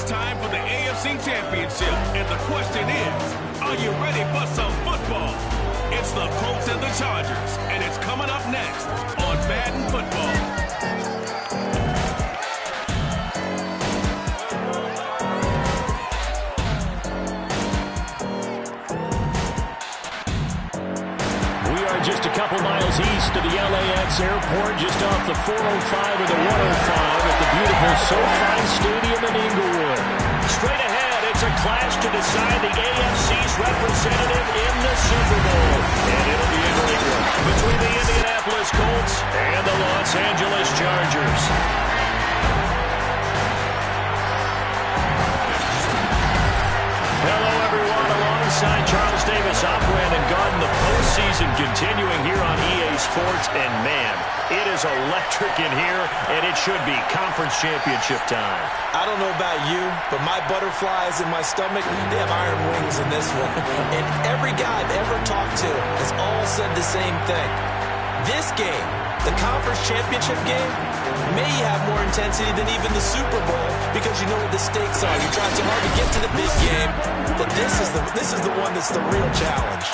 time for the AFC Championship, and the question is, are you ready for some football? It's the Colts and the Chargers, and it's coming up next on Madden Football. Just a couple miles east of the LAX airport, just off the 405 or the 105 at the beautiful SoFi Stadium in Inglewood. Straight ahead, it's a clash to decide the AFC's representative in the Super Bowl. And it'll be a great one between the Indianapolis Colts and the Los Angeles Chargers. Hello, everyone. Alongside Charles Davis, I'm Brandon Garden. The postseason continuing here on EA Sports. And, man, it is electric in here, and it should be conference championship time. I don't know about you, but my butterflies in my stomach, they have iron wings in this one. And every guy I've ever talked to has all said the same thing. This game, the conference championship game, may have more intensity than even the Super Bowl because you know what the stakes are. You're trying so hard to get to the big game, but this is the one that's the real challenge.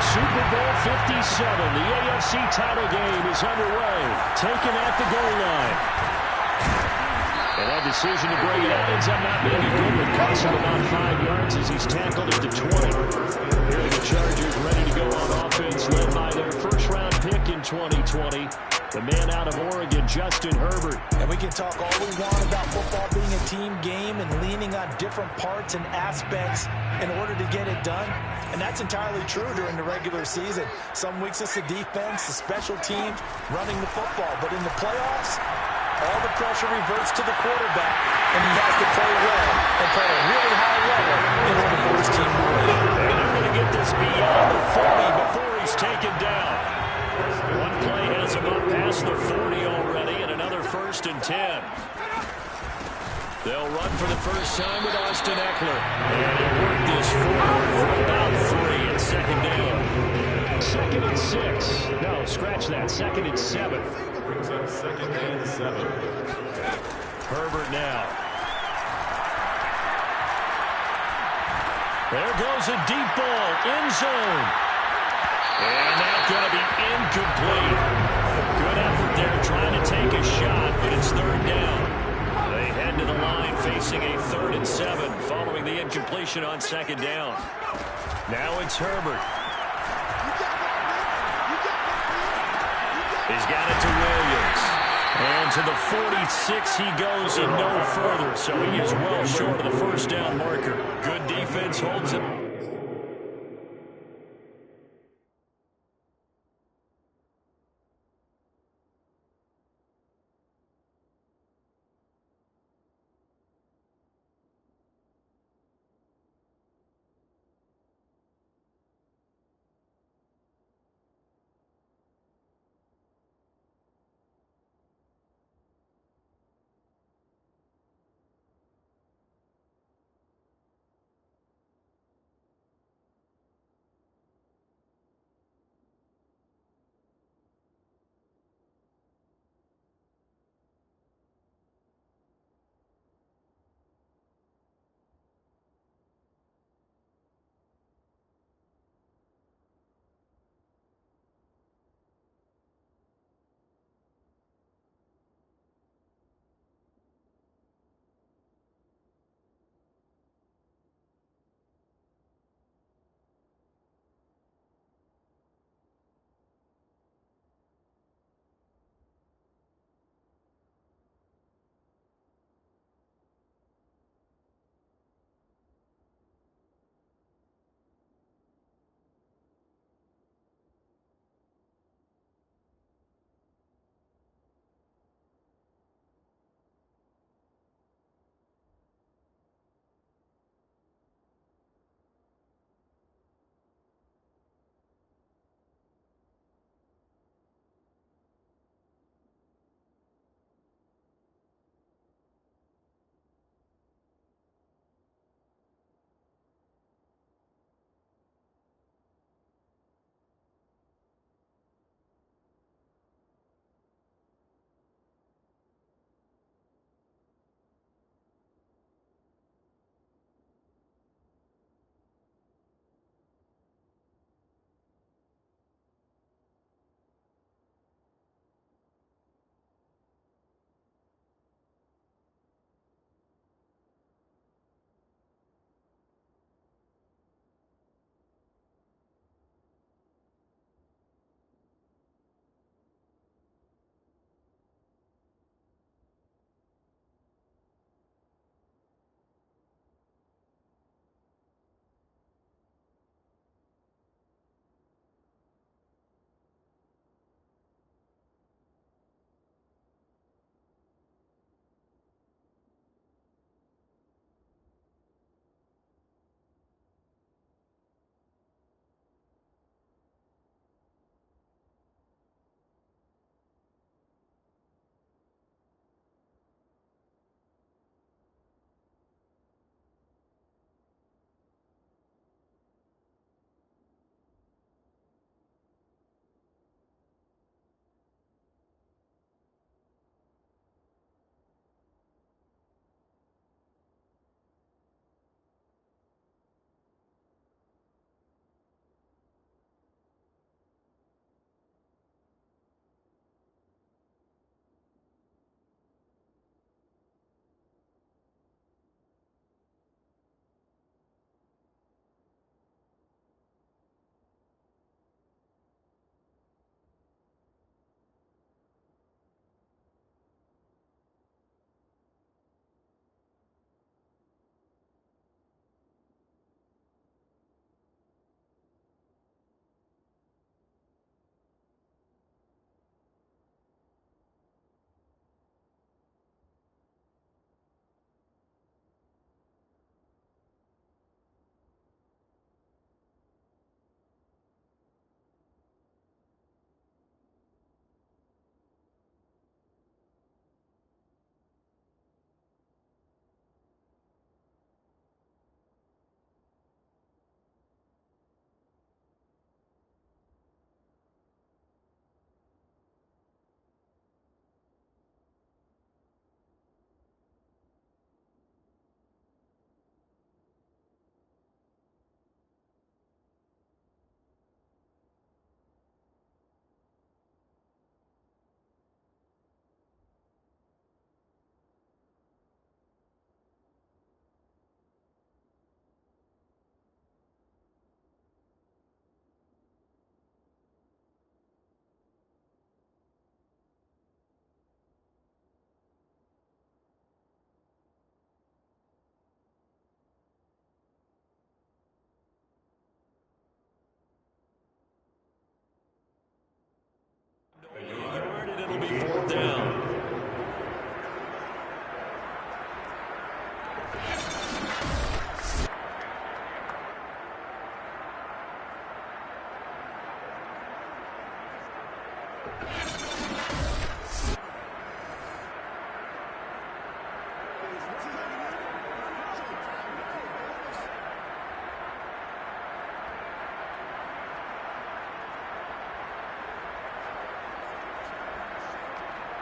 Super Bowl 57, the AFC title game is underway, taken at the goal line. And that decision to bring it out ends up not being a good one. Costs him about 5 yards as he's tackled at the 20. Here are the Chargers ready to go on offense, led by their first-round pick in 2020. The man out of Oregon, Justin Herbert. And we can talk all we want about football being a team game and leaning on different parts and aspects in order to get it done. And that's entirely true during the regular season. Some weeks it's the defense, the special teams, running the football. But in the playoffs, all the pressure reverts to the quarterback, and he has to play well and play at a really high level in order for his team to win. And they're going to get this beyond the 40 before he's taken down. One play has him up past the 40 already, and another 1st and 10. They'll run for the first time with Austin Eckler. And he'll work this forward for about 3 and 2nd down. 2nd and 6. No, scratch that. 2nd and 7. Brings up 2nd and 7. Herbert now. There goes a deep ball. End zone. And that's going to be incomplete. Good effort there trying to take a shot, but it's 3rd down. They head to the line facing a 3rd and 7 following the incompletion on 2nd down. Now it's Herbert. He's got it to Williams. And to the 46 he goes and no further, so he is well short of the 1st down marker. Good defense holds it.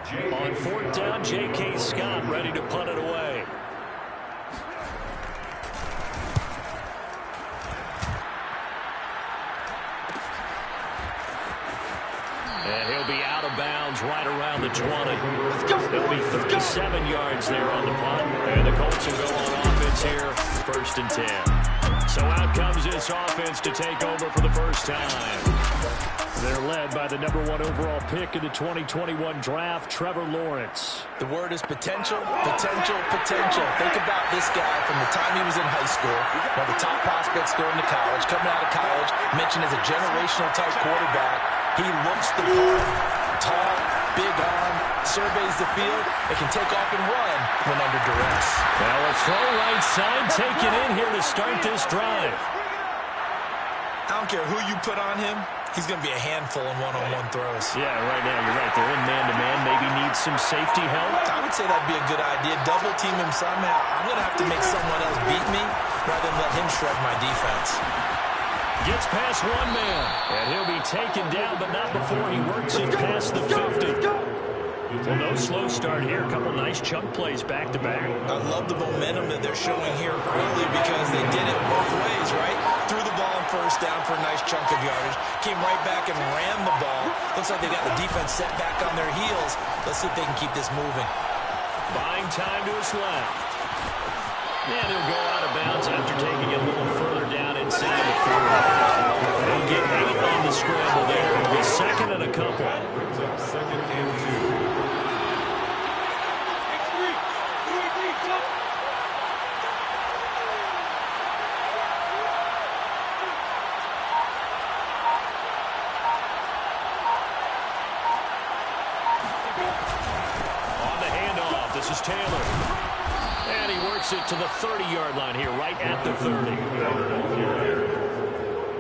On fourth down, J.K. Scott ready to punt it away. And he'll be out of bounds right around the 20. There'll be 37 yards there on the punt. And the Colts will go on offense here, 1st and 10. So out comes this offense to take over for the first time. They're led by the #1 overall pick in the 2021 draft, Trevor Lawrence. The word is potential, potential, potential. Think about this guy from the time he was in high school, one of the top prospects going to college, coming out of college, mentioned as a generational type quarterback. He looks the part. Tall, big arm, surveys the field, and can take off and run when under duress. Well, a throw right side taken in here to start this drive. I don't care who you put on him. He's going to be a handful in one-on-one throws. Yeah, right now you're right. They're in man-to-man. Maybe needs some safety help. I would say that'd be a good idea. Double team him somehow. I'm going to have to make someone else beat me rather than let him shred my defense. Gets past one man. And he'll be taken down, but not before he works it past the 50. Well, no slow start here. A couple nice chunk plays back-to-back. I love the momentum that they're showing here early because they did it both ways, right? Threw the ball on first down for a nice chunk of yardage. Came right back and ran the ball. Looks like they got the defense set back on their heels. Let's see if they can keep this moving. Buying time to his left. And he'll go out of bounds after taking it a little further down inside the 40. They'll get 8 on the scramble there. It'll be 2nd and a couple. Brings up 2nd and 2. This is Taylor. And he works it to the 30-yard line here, right at the 30.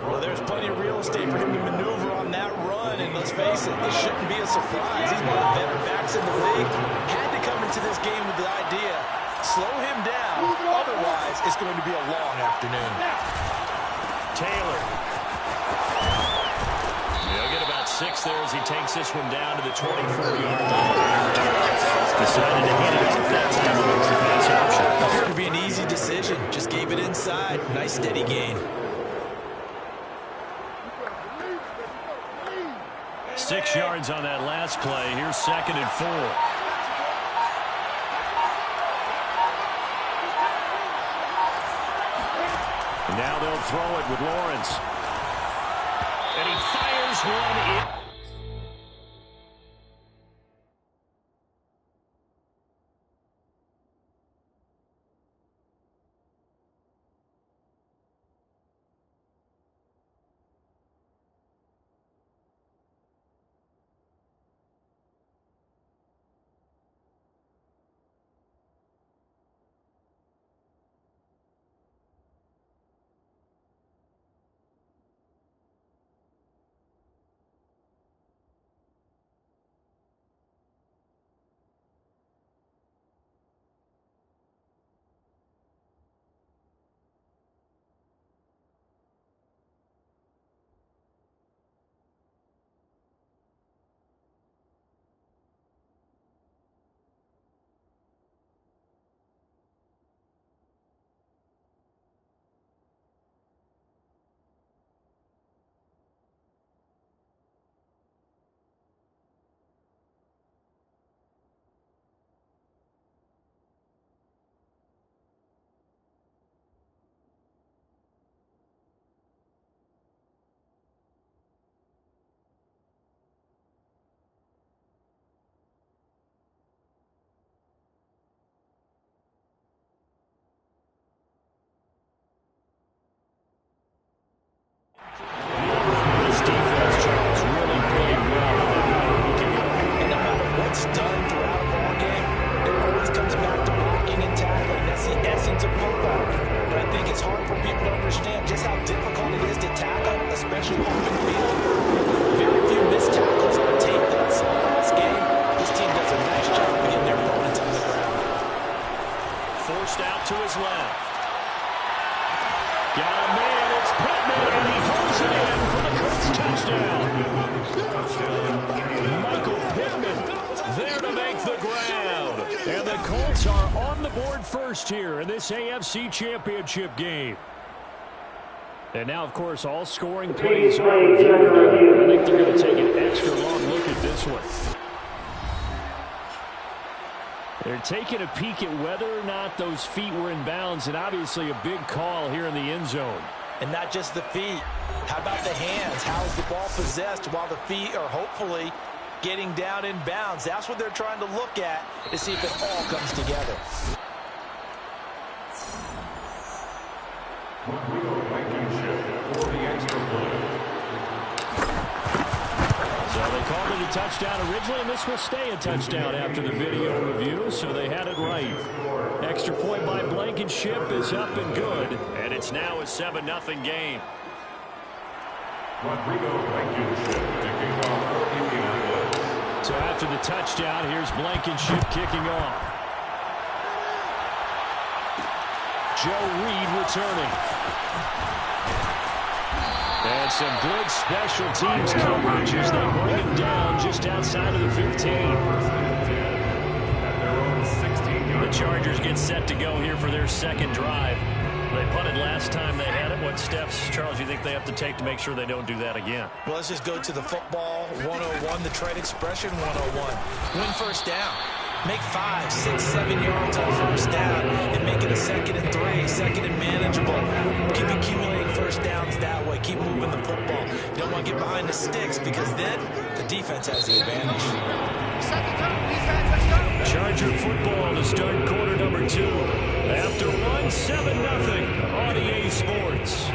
Well, there's plenty of real estate for him to maneuver on that run, and let's face it, this shouldn't be a surprise. He's one of the better backs in the league. Had to come into this game with the idea, slow him down, otherwise it's going to be a long afternoon. Taylor. He'll get about 6 there as he takes this one down to the 24-yard line. Decided to hit it off that time with a defense option. Appeared to be an easy decision. Just gave it inside. Nice steady gain. 6 yards on that last play. Here's 2nd and 4. And now they'll throw it with Lawrence. And he fires one in. This defense, Charles, really playing well. And no matter what's done throughout a ball game, it always comes back to blocking and tackling. That's the essence of football. But I think it's hard for people to understand just how difficult it is to tackle, especially open field. Very few missed tackles on tape that I saw in this game. This team does a nice job of getting their opponents on the ground. Forced out to his left. Got a man, it's Pittman, and he holds it in for the Colts touchdown. Michael Pittman there to make the grab. And the Colts are on the board first here in this AFC Championship game. And now, of course, all scoring plays are reviewed. I think they're going to take an extra long look at this one. They're taking a peek at whether or not those feet were in bounds, and obviously a big call here in the end zone. And not just the feet. How about the hands? How is the ball possessed while the feet are hopefully getting down in bounds? That's what they're trying to look at to see if it all comes together. So they called it a touchdown originally, and this will stay a touchdown after the video review, so they had it right. Extra point by Blankenship is up and good, and it's now a 7-0 game. So after the touchdown, here's Blankenship kicking off. Joe Reed returning. And some good special teams coverage as they bring him down just outside of the 15. The Chargers get set to go here for their second drive. They punted last time they had it. What steps, Charles, you think they have to take to make sure they don't do that again? Well, let's just go to the football 101, the trade expression 101. Win first down. Make 5, 6, 7 yards on first down and make it a 2nd and 3, 2nd and manageable. Keep accumulating first downs that way. Keep moving the football. You don't want to get behind the sticks because then the defense has the advantage. Charger football to start quarter number 2. After one, 7-0 on EA Sports.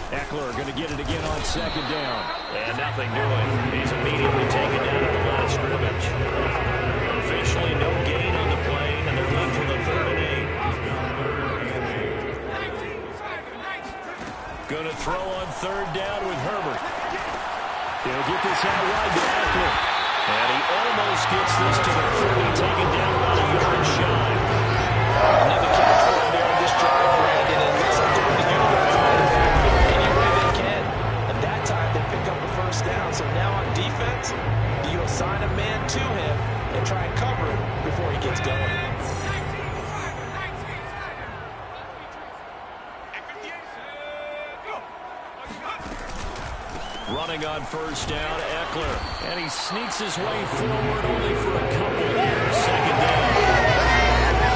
Eckler going to get it again on second down. And nothing doing. He's immediately taken down at the line of scrimmage. Officially no gain on the play, and they're left with a 3rd and 8. Going to throw on 3rd down with Herbert. He'll get this out wide to Eckler. And he almost gets this to the 30, taken down about a yard shy. Another catch for him there on this drive, Brandon. It looks like they're going to utilize him in the backfield any way they can. And that time they pick up the first down. So now on defense, do you assign a man to him and try and cover him before he gets going? Running on first down, Eckler. And he sneaks his way forward only for a couple here. Second down.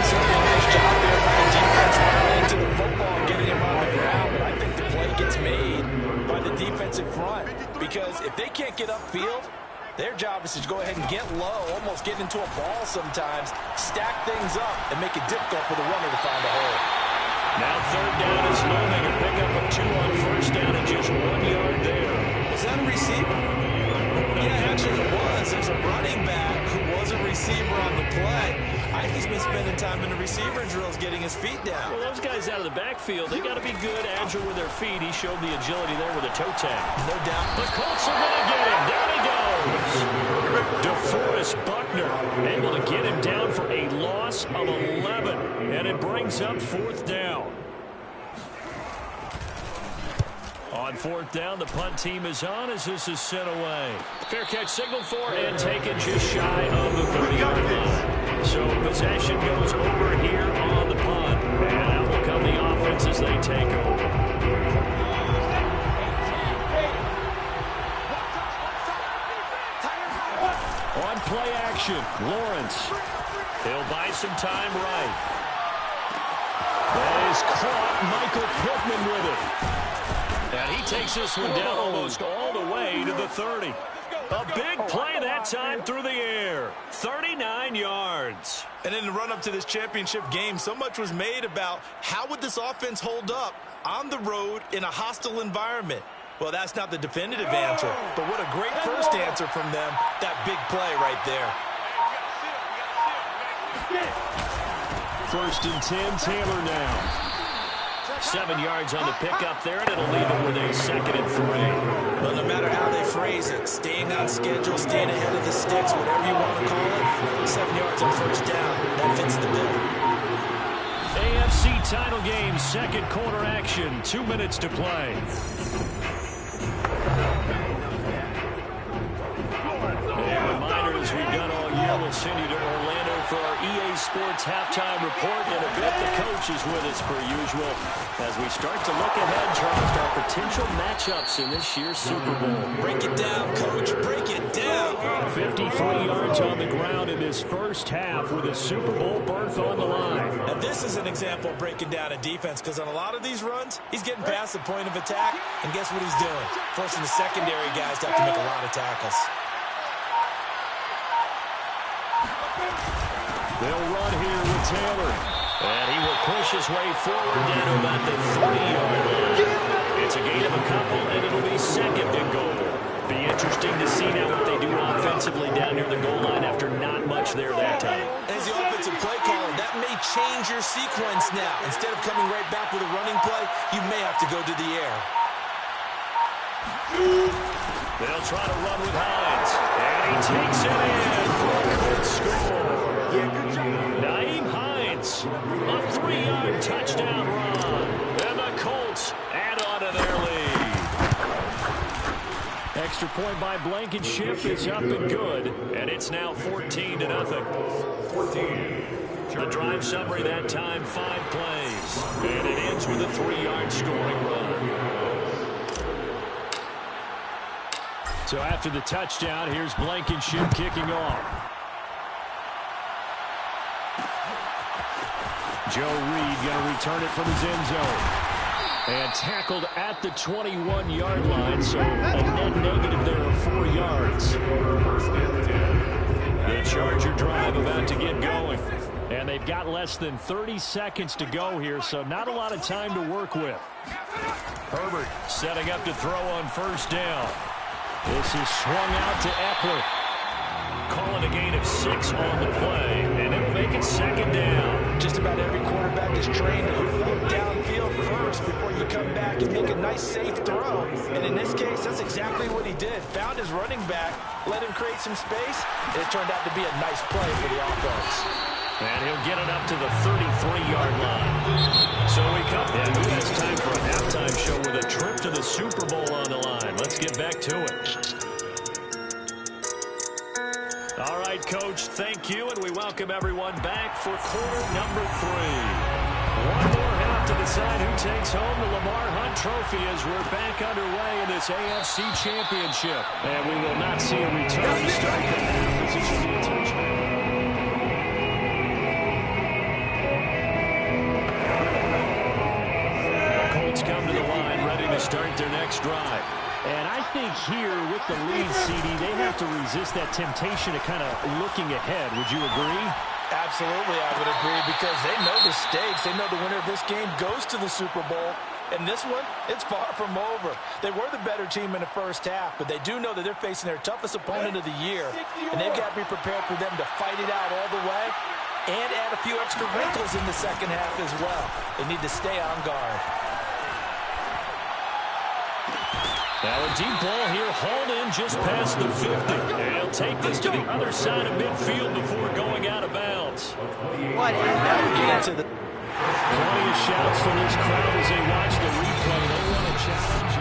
Certainly a nice job there by the defense running into the football and getting him on the ground. But I think the play gets made by the defensive front. Because if they can't get upfield, their job is to go ahead and get low, almost get into a ball sometimes, stack things up, and make it difficult for the runner to find a hole. Now 3rd down is looming. A pickup of 2 on first down and just 1 yard there. Was that a receiver? Yeah, actually it was. There's a running back who was a receiver on the play. I think he's been spending time in the receiver drills getting his feet down. Well, those guys out of the backfield, they got to be good, agile with their feet. He showed the agility there with a toe tag. No doubt. The Colts are going to get him. Down he goes. DeForest Buckner able to get him down for a loss of 11. And it brings up 4th down. On 4th down, the punt team is on as this is sent away. Fair catch signaled for and taken just shy of the 30-yard line. So possession goes over here on the punt. And out will come the offense as they take over. On play action, Lawrence. He'll buy some time right. That is caught. Michael Pittman with it. And he takes this one down almost all the way to the 30. A big play that time through the air. 39 yards. And in the run-up to this championship game, so much was made about how would this offense hold up on the road in a hostile environment. Well, that's not the definitive answer, but what a great first answer from them. That big play right there. 1st and 10, Taylor now. 7 yards on the pickup there, and it'll leave it with a 2nd and 3. Well, no matter how they phrase it, staying on schedule, staying ahead of the sticks, whatever you want to call it, 7 yards on first down, that fits the bill. AFC title game, 2nd quarter action, 2 minutes to play. continue to Orlando for our EA Sports halftime report. In a bit, the coach is with us per usual as we start to look ahead, Charles, to our potential matchups in this year's Super Bowl. Break it down, Coach. Break it down. 53 yards on the ground in this first half with a Super Bowl berth on the line. Now, this is an example of breaking down a defense because on a lot of these runs, he's getting past the point of attack, and guess what he's doing? Forcing the secondary guys to have to make a lot of tackles. They'll run here with Taylor. And he will push his way forward down to about the 30-yard line. It's a gain of a couple, and it'll be second and goal. Be interesting to see now what they do offensively down near the goal line after not much there that time. As the offensive play caller, that may change your sequence now. Instead of coming right back with a running play, you may have to go to the air. They'll try to run with Hines. And he takes it in for a quick score. Nyheim Hines, a 3-yard touchdown run. And the Colts add on to their lead. Extra point by Blankenship is up and good. And it's now 14-0. The drive summary that time, 5 plays. And it ends with a 3-yard scoring run. So after the touchdown, here's Blankenship kicking off. Joe Reed going to return it from his end zone. And tackled at the 21-yard line, so a net negative there of 4 yards. The Charger drive about to get going. And they've got less than 30 seconds to go here, so not a lot of time to work with. Herbert setting up to throw on first down. This is swung out to Eckler. Calling a gain of 6 on the play, and it'll make it second down. Just about every quarterback is trained to look downfield first before you come back and make a nice, safe throw. And in this case, that's exactly what he did. Found his running back, let him create some space, and it turned out to be a nice play for the offense. And he'll get it up to the 33-yard line. So we come in. It's time for a halftime show with a trip to the Super Bowl on the line. Let's get back to it. All right, Coach, thank you, and we welcome everyone back for quarter number 3. One more half to decide who takes home the Lamar Hunt Trophy as we're back underway in this AFC Championship. And we will not see a return to start the half as it should be intentional. Come to the line, ready to start their next drive. And I think here with the lead, CD, they have to resist that temptation of kind of looking ahead. Would you agree? Absolutely, I would agree, because they know the stakes. They know the winner of this game goes to the Super Bowl. And this one, it's far from over. They were the better team in the first half, but they do know that they're facing their toughest opponent of the year. And they've got to be prepared for them to fight it out all the way and add a few extra wrinkles in the second half as well. They need to stay on guard. Now a deep ball here, hauled in just past the 50. And he'll take this to the other side of midfield before going out of bounds. What? Now we get into the... Plenty of shouts from this crowd as they watch the replay. They want a challenge.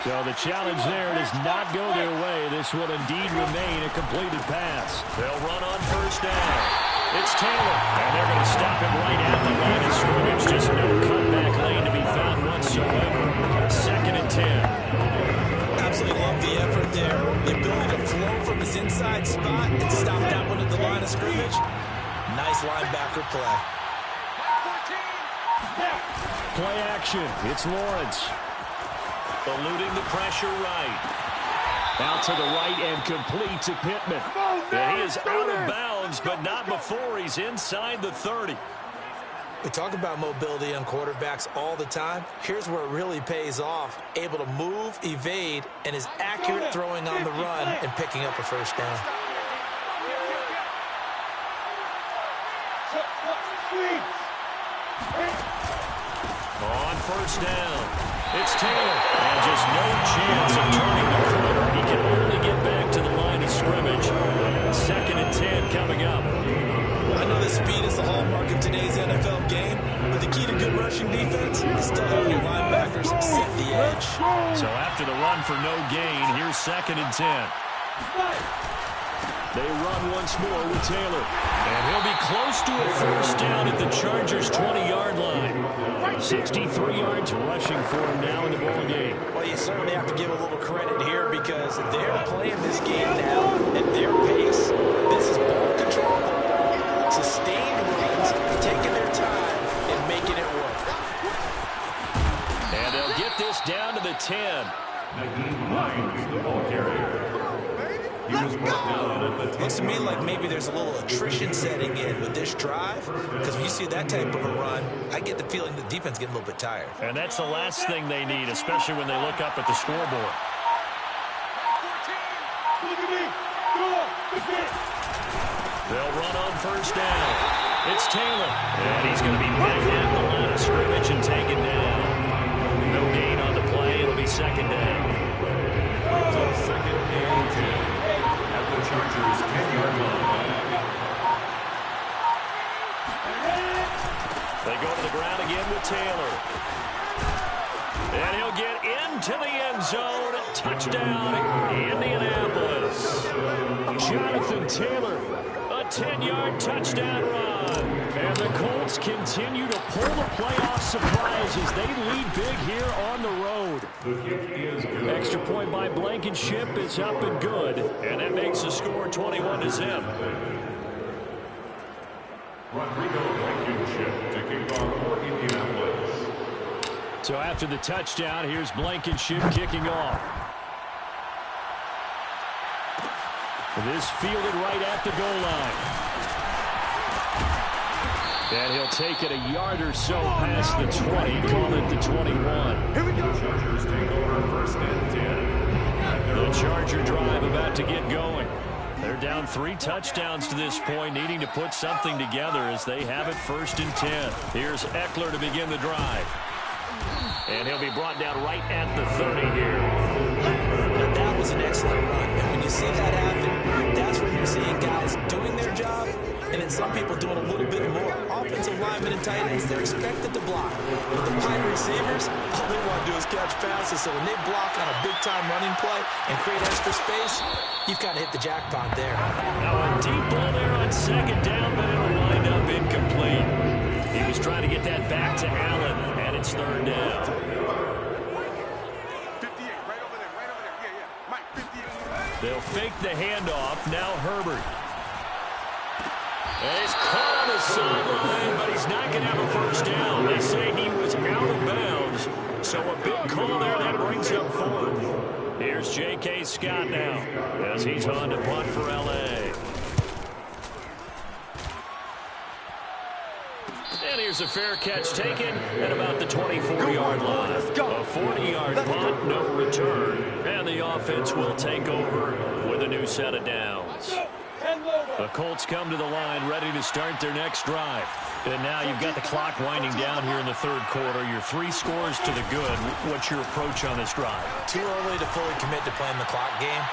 So the challenge there does not go their way. This will indeed remain a completed pass. They'll run on first down. It's Taylor. And they're going to stop him right at the line of scrimmage. Just no cutback lane to be found whatsoever. 2nd and 10. Absolutely love the effort there. The ability to flow from his inside spot and stop that one at the line of scrimmage. Nice linebacker play. Play action. It's Lawrence. Eluding the pressure right. Out to the right and complete to Pittman. And he is out of bounds, but not before he's inside the 30. We talk about mobility on quarterbacks all the time. Here's where it really pays off. Able to move, evade, and is accurate throwing on the run and picking up a first down. On first down. It's Taylor. And just no chance of turning the corner. He can only get back to the line of scrimmage. 2nd and 10 coming up. I know that speed is the hallmark of today's NFL game, but the key to good rushing defense is still having your linebackers set the edge. So after the run for no gain, here's 2nd and 10. They run once more with Taylor. And he'll be close to a first down at the Chargers' 20-yard line. 63 yards rushing for him now in the ball game. Well, you certainly have to give a little credit here because they're playing this game now at their pace. This is ball control football, sustained runs, taking their time and making it work. And they'll get this down to the 10. Naheem Hines, the ball carrier. He was brought down at the 10. Looks to me like maybe there's a little attrition setting in with this drive, because when you see that type of a run, I get the feeling the defense getting a little bit tired. And that's the last thing they need, especially when they look up at the scoreboard. They'll run on first down. It's Taylor. And he's going to be back at the line of scrimmage and taken down. No gain on the play. It'll be 2nd down. So 2nd and 10 at the Chargers' 10-yard line. They go to the ground again with Taylor. And he'll get into the end zone. Touchdown, Indianapolis. Jonathan Taylor, a 10-yard touchdown run. And the Colts continue to pull the playoff surprises. They lead big here on the road. The kick is good. Extra point by Blankenship is up and good. And that makes the score 21-0. Rodrigo Blankenship to kick off for Indianapolis. So after the touchdown, here's Blankenship kicking off. This fielded right at the goal line. And he'll take it a yard or so past the 20, call it the 21. Here we go. Chargers take over 1st and 10. The Charger drive about to get going. They're down 3 touchdowns to this point, needing to put something together as they have it 1st and 10. Here's Eckler to begin the drive. And he'll be brought down right at the 30 here. Now, that was an excellent run. And when you see that happen, that's when you're seeing guys doing their job and then some people doing a little bit more. Offensive linemen and tight ends, they're expected to block. But the wide receivers, all they want to do is catch passes. So when they block on a big-time running play and create extra space, you've kind of hit the jackpot there. Now a deep ball there on 2nd down, but it'll wind up incomplete. He was trying to get that back to Allen, and it's 3rd down. 58, right over there. Yeah. Mike, 58. They'll fake the handoff. Now Herbert. And he's caught on the sideline, but he's not going to have a first down. They say he was out of bounds. So a big call there that brings up 4th. Here's J.K. Scott now as he's on to punt for L.A. And here's a fair catch taken at about the 24-yard line. A 40-yard punt, no return. And the offense will take over with a new set of downs. The Colts come to the line ready to start their next drive. And now you've got the clock winding down here in the 3rd quarter. You're 3 scores to the good. What's your approach on this drive? Too early to fully commit to playing the clock game.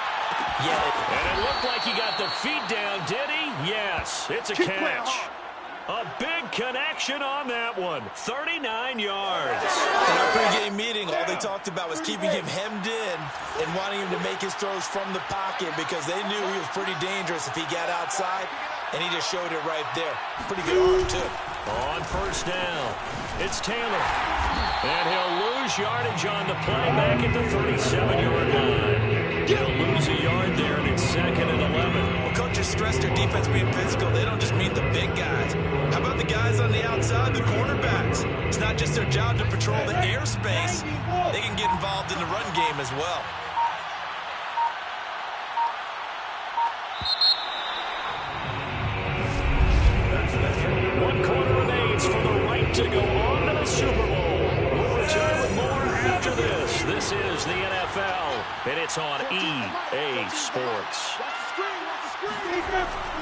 Yeah. And it looked like he got the feet down, did he? Yes, it's a catch. A big connection on that one. 39 yards. In our pregame meeting, all they talked about was keeping him hemmed in and wanting him to make his throws from the pocket because they knew he was pretty dangerous if he got outside, and he just showed it right there. Pretty good arm, too. On first down, it's Taylor. And he'll lose yardage on the play back at the 37-yard line. He'll lose a yard there, and it's 2nd and 11. Well, coaches stress their defense being physical. They don't just mean the big guys. How about the guys on the outside, the cornerbacks? It's not just their job to patrol the airspace. They can get involved in the run game as well. One quarter remains for the right to go on to the Super Bowl. We'll return with more after this. This is the NFL, and it's on EA Sports.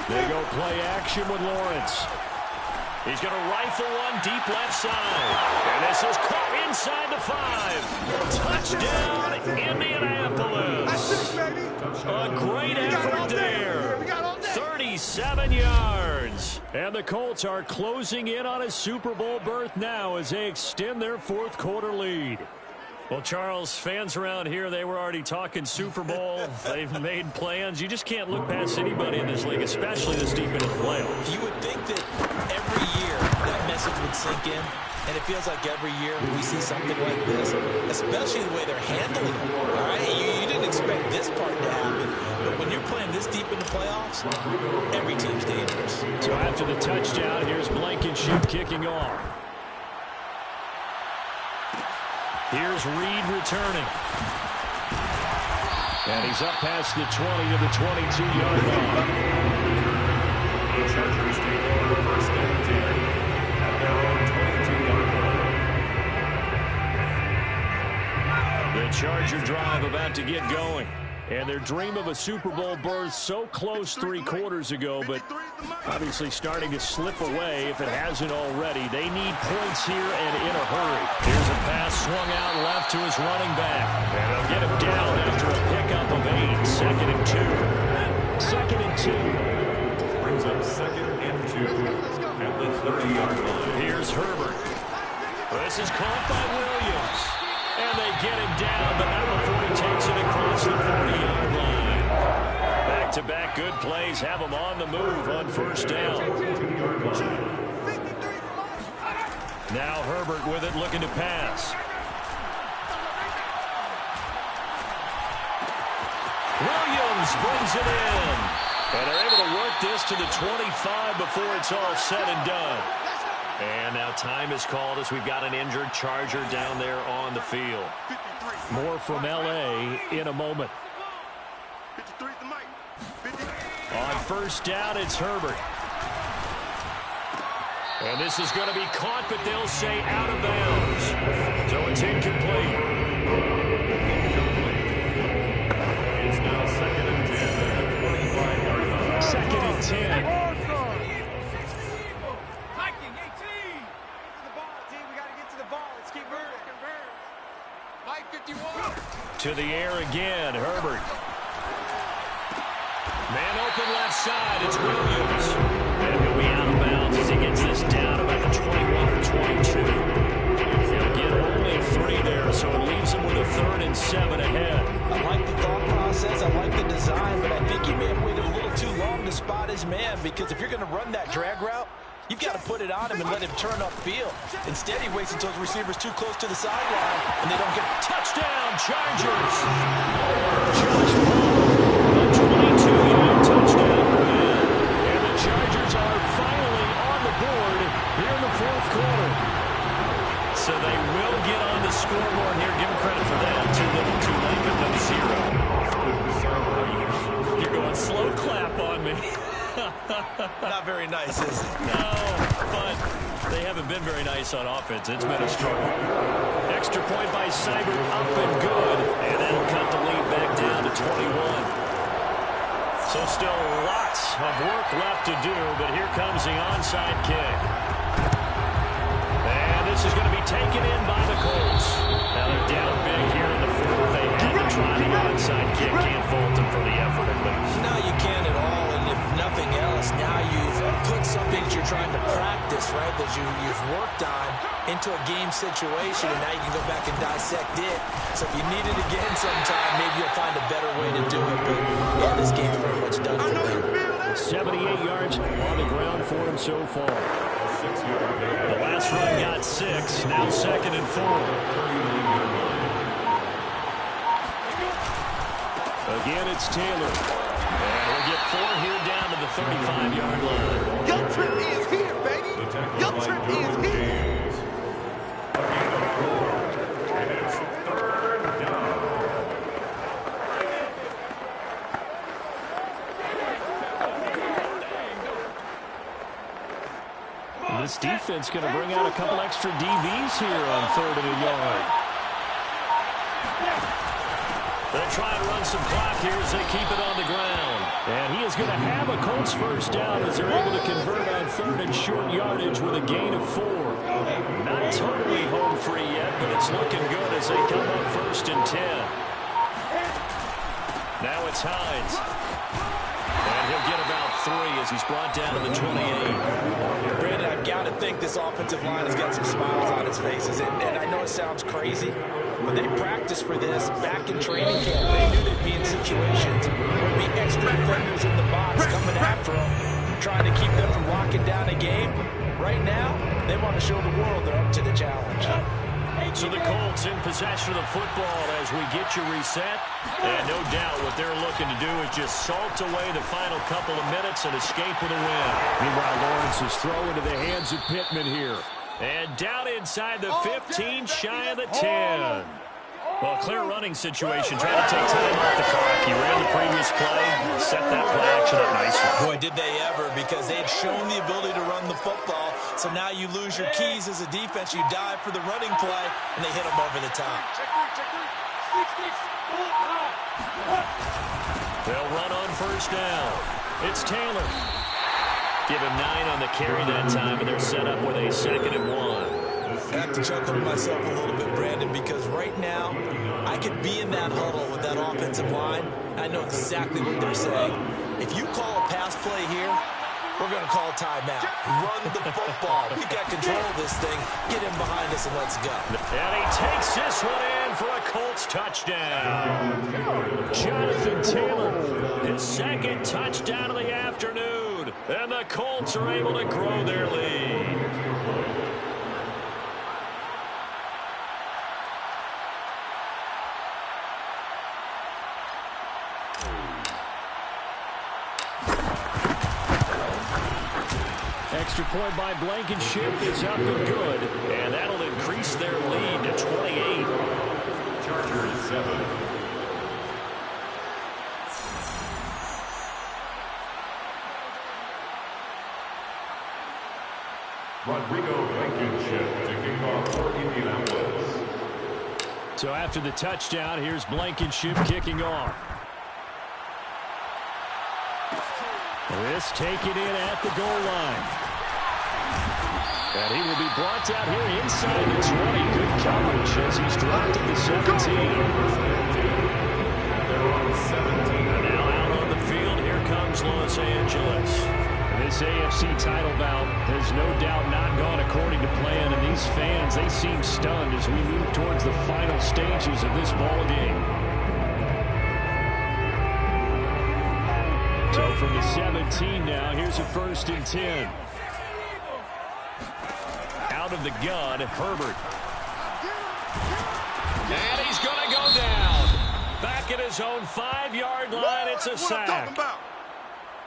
They go play action with Lawrence. He's going to rifle one deep left side. And this is caught inside the 5. Touchdown, Indianapolis. A great effort there. 37 yards. And the Colts are closing in on a Super Bowl berth now as they extend their fourth quarter lead. Well, Charles, fans around here, they were already talking Super Bowl. They've made plans. You just can't look past anybody in this league, especially this deep into the playoffs. You would think that every year that message would sink in, and it feels like every year we see something like this, especially the way they're handling it. All right, you didn't expect this part to happen, but when you're playing this deep in the playoffs, every team's dangerous. So after the touchdown, here's Blankenship kicking off. Here's Reed returning. And he's up past the 20 to the 22-yard line. The Chargers take over first and 10 at their own 22-yard line. The Charger drive about to get going. And their dream of a Super Bowl berth so close 3 quarters ago, but obviously starting to slip away if it hasn't already. They need points here and in a hurry. Here's a pass swung out left to his running back. And they'll get him down after a pickup of 8. Second and 2. Second and 2. Brings up second and 2 at the 30-yard line. Here's Herbert. This is caught by Williams. And they get him down, but not before he takes it across the 40-yard line. Back-to-back good plays have him on the move on first down. Now Herbert with it, looking to pass. Williams brings it in. And they're able to work this to the 25 before it's all said and done. And now time is called as we've got an injured Charger down there on the field. More from L.A. in a moment. On first down, it's Herbert. And this is going to be caught, but they'll say out of bounds. So it's incomplete. It's now second and 10 at the 25-yard line. Second and 10. To the air again, Herbert. Man open left side, it's Williams. And he'll be out of bounds as he gets this down about the 21 or 22. He'll get only 3 there, so it leaves him with a 3rd and 7 ahead. I like the thought process, I like the design, but I think he may have waited a little too long to spot his man, because if you're going to run that drag route, you've got to put it on him and let him turn upfield. Instead, he waits until his receiver's too close to the sideline, and they don't get it. Touchdown, Chargers! Josh Paul, a 22-yard touchdown win. And the Chargers are finally on the board here in the 4th quarter. So they will get on the scoreboard here. Give them credit for that. Too little, too late, but no 0. You're going slow clap on me. Not very nice, is it? No, but they haven't been very nice on offense. It's been a struggle. Extra point by Seibert, up and good. And that'll cut the lead back down to 21. So still lots of work left to do, but here comes the onside kick. And this is going to be taken in by the Colts. Now they're down big here in the 4th. They had to try the onside kick. Can't fault them for the effort at least. No, you can't at all. If nothing else, now you've put something that you're trying to practice, right, that you've worked on into a game situation, and now you can go back and dissect it. So if you need it again sometime, maybe you'll find a better way to do it. But, yeah, this game's very much done for them. 78 yards on the ground for him so far. The last run got 6, now 2nd and 4. Again, it's Taylor. And we'll get 4 here down to the 35-yard line. Your trip is here, baby. Your trip is here. And it's 3rd down. This defense going to bring out a couple extra DBs here on 3rd and a yard. They'll try and run some clock here as they keep it on the ground. And he is going to have a Colts first down as they're able to convert on 3rd and short yardage with a gain of 4. Not totally home free yet, but it's looking good as they come up 1st and 10. Now it's Hines. And he'll get about 3 as he's brought down to the 28. Brandon, I've got to think this offensive line has got some smiles on its faces. And I know it sounds crazy, but they practiced for this back in training camp. They knew they'd be in situations where there'd be extra defenders in the box coming after them, trying to keep them from locking down a game. Right now, they want to show the world they're up to the challenge. So the Colts in possession of the football as we get you reset. And no doubt what they're looking to do is just salt away the final couple of minutes and escape with a win. Meanwhile, Lawrence is thrown into the hands of Pittman here. And down inside the 15, shy of the 10. Well, clear running situation, trying to take time off the clock. He ran the previous play, set that play action up nicely. Boy, did they ever, because they had shown the ability to run the football. So now you lose your keys as a defense. You dive for the running play, and they hit them over the top. They'll run on first down. It's Taylor. Give him 9 on the carry that time, and they're set up with a 2nd and 1. I have to chuckle to myself a little bit, Brandon, because right now I could be in that huddle with that offensive line. I know exactly what they're saying. If you call a pass play here, we're going to call timeout. Run the football. We got control of this thing. Get him behind us and let's go. And he takes this one in for a Colts touchdown. Jonathan Taylor. His 2nd touchdown of the afternoon. And the Colts are able to grow their lead. Extra point by Blankenship is up and good. And that'll increase their lead to 28. Chargers 7. Rodrigo Blankenship to kick off for Indianapolis. So after the touchdown, here's Blankenship kicking off. This taken in at the goal line. And he will be brought down here inside the 20. Good coverage as he's dropped at the 17. They're on 17. And now out on the field, here comes Los Angeles. This AFC title bout has no doubt not gone according to plan, and these fans, they seem stunned as we move towards the final stages of this ball game. So from the 17 now, here's a 1st and 10. Out of the gun, Herbert. And he's going to go down. Back at his own 5-yard line, it's a sack.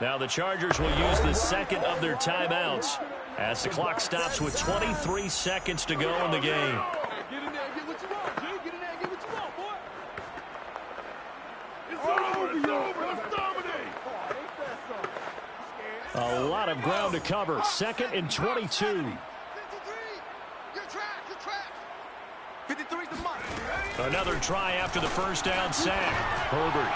Now the Chargers will use the 2nd of their timeouts as the clock stops with 23 seconds to go in the game. Get in there and get what you want, G. Get in there and get what you want, boy. It's over. It's over. Let's dominate. A lot of ground to cover. 2nd and 22. 53. You're trapped. You're trapped. 53's the money. Another try after the first down sack. Herbert.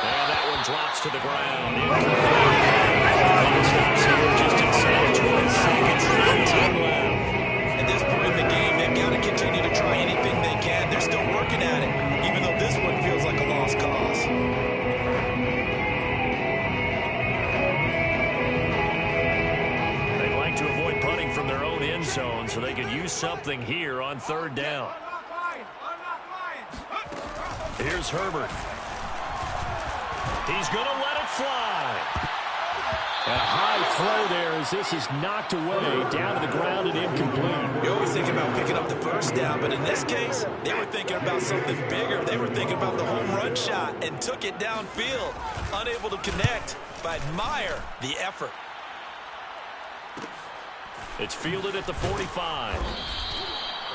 And that one drops to the ground. Clock stops here just inside 20 seconds. 19 left. At this point in the game, they've got to continue to try anything they can. They're still working at it, even though this one feels like a lost cause. They'd like to avoid punting from their own end zone so they could use something here on 3rd down. Here's Herbert. He's going to let it fly. A high throw there as this is knocked away down to the ground and incomplete. You always think about picking up the 1st down, but in this case, they were thinking about something bigger. They were thinking about the home run shot and took it downfield. Unable to connect, but admire the effort. It's fielded at the 45.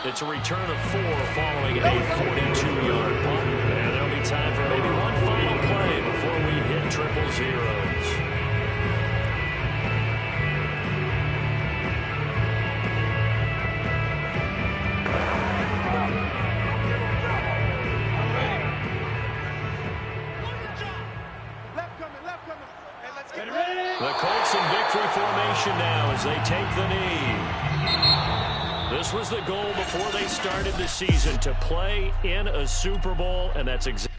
It's a return of 4 following a 42-yard punt. And there'll be time for maybe one final play before we hit triple zeros. The Colts in victory formation now as they take the knee. This was the goal before they started the season, to play in a Super Bowl, and that's exactly